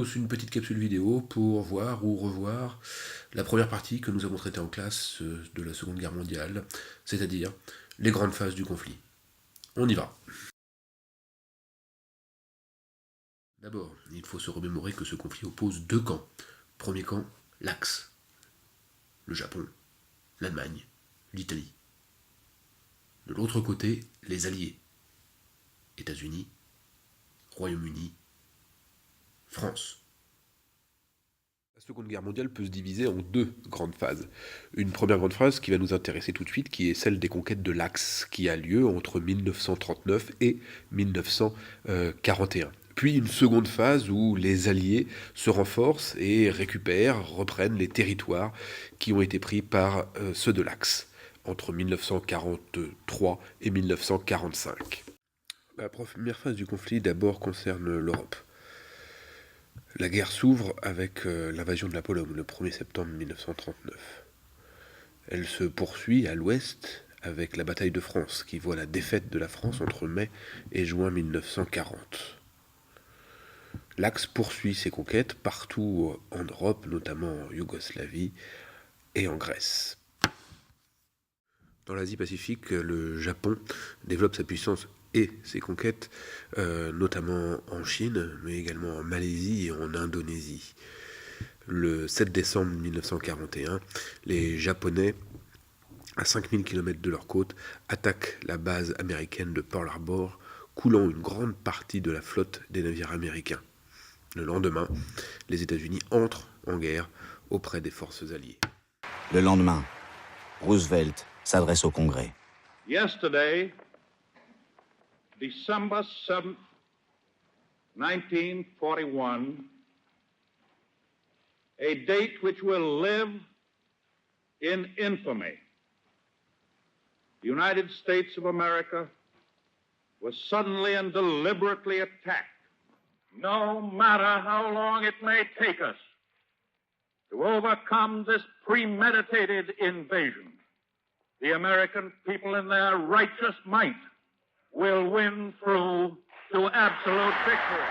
tous une petite capsule vidéo pour voir ou revoir la première partie que nous avons traitée en classe de la Seconde Guerre mondiale, c'est-à-dire les grandes phases du conflit. On y va. D'abord, il faut se remémorer que ce conflit oppose deux camps. Premier camp, l'Axe. Le Japon, l'Allemagne, l'Italie. De l'autre côté, les Alliés. États-Unis, Royaume-Uni, France. La Seconde Guerre mondiale peut se diviser en deux grandes phases. Une première grande phase qui va nous intéresser tout de suite, qui est celle des conquêtes de l'Axe, qui a lieu entre 1939 et 1941. Puis une seconde phase où les Alliés se renforcent et reprennent les territoires qui ont été pris par ceux de l'Axe, entre 1943 et 1945. La première phase du conflit d'abord concerne l'Europe. La guerre s'ouvre avec l'invasion de la Pologne le 1er septembre 1939. Elle se poursuit à l'ouest avec la bataille de France, qui voit la défaite de la France entre mai et juin 1940. L'Axe poursuit ses conquêtes partout en Europe, notamment en Yougoslavie et en Grèce. Dans l'Asie-Pacifique, le Japon développe sa puissance et ses conquêtes, notamment en Chine, mais également en Malaisie et en Indonésie. Le 7 décembre 1941, les Japonais, à 5000 km de leur côte, attaquent la base américaine de Pearl Harbor, coulant une grande partie de la flotte des navires américains. Le lendemain, les États-Unis entrent en guerre auprès des forces alliées. Le lendemain, Roosevelt s'adresse au Congrès. Yesterday, December 7th, 1941, a date which will live in infamy. The United States of America was suddenly and deliberately attacked. No matter how long it may take us to overcome this premeditated invasion, the American people in their righteous might will win through to absolute victory.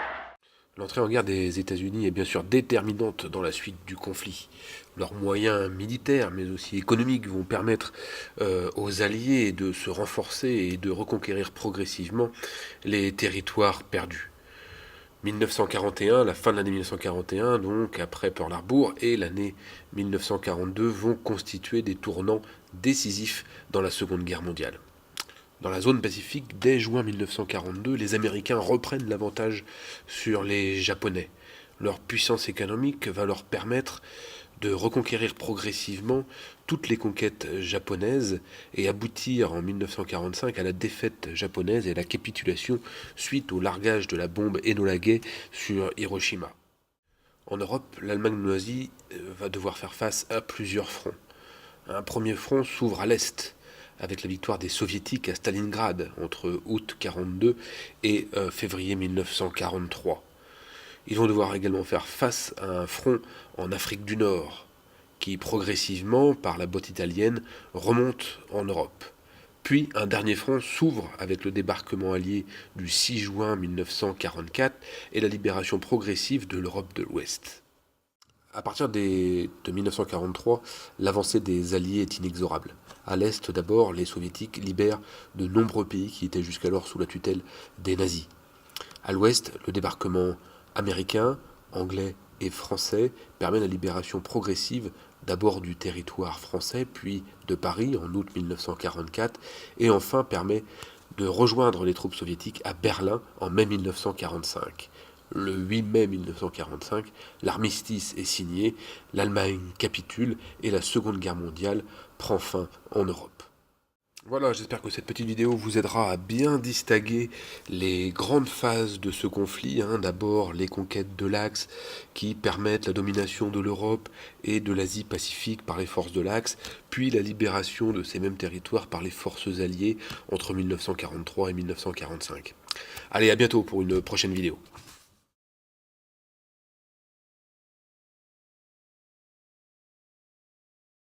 L'entrée en guerre des États-Unis est bien sûr déterminante dans la suite du conflit. Leurs moyens militaires, mais aussi économiques, vont permettre aux Alliés de se renforcer et de reconquérir progressivement les territoires perdus. 1941, la fin de l'année 1941, donc après Pearl Harbor, et l'année 1942 vont constituer des tournants décisifs dans la Seconde Guerre mondiale. Dans la zone Pacifique, dès juin 1942, les Américains reprennent l'avantage sur les Japonais. Leur puissance économique va leur permettre de reconquérir progressivement toutes les conquêtes japonaises et aboutir en 1945 à la défaite japonaise et à la capitulation suite au largage de la bombe Enola Gay sur Hiroshima. En Europe, l'Allemagne nazie va devoir faire face à plusieurs fronts. Un premier front s'ouvre à l'Est, avec la victoire des Soviétiques à Stalingrad entre août 1942 et février 1943. Ils vont devoir également faire face à un front en Afrique du Nord, qui progressivement, par la botte italienne, remonte en Europe. Puis un dernier front s'ouvre avec le débarquement allié du 6 juin 1944 et la libération progressive de l'Europe de l'Ouest. À partir de 1943, l'avancée des Alliés est inexorable. À l'Est, d'abord, les Soviétiques libèrent de nombreux pays qui étaient jusqu'alors sous la tutelle des nazis. À l'Ouest, le débarquement américain, anglais et français permet la libération progressive d'abord du territoire français, puis de Paris en août 1944, et enfin permet de rejoindre les troupes soviétiques à Berlin en mai 1945. Le 8 mai 1945, l'armistice est signé, l'Allemagne capitule et la Seconde Guerre mondiale prend fin en Europe. Voilà, j'espère que cette petite vidéo vous aidera à bien distinguer les grandes phases de ce conflit. D'abord, les conquêtes de l'Axe qui permettent la domination de l'Europe et de l'Asie-Pacifique par les forces de l'Axe, puis la libération de ces mêmes territoires par les forces alliées entre 1943 et 1945. Allez, à bientôt pour une prochaine vidéo.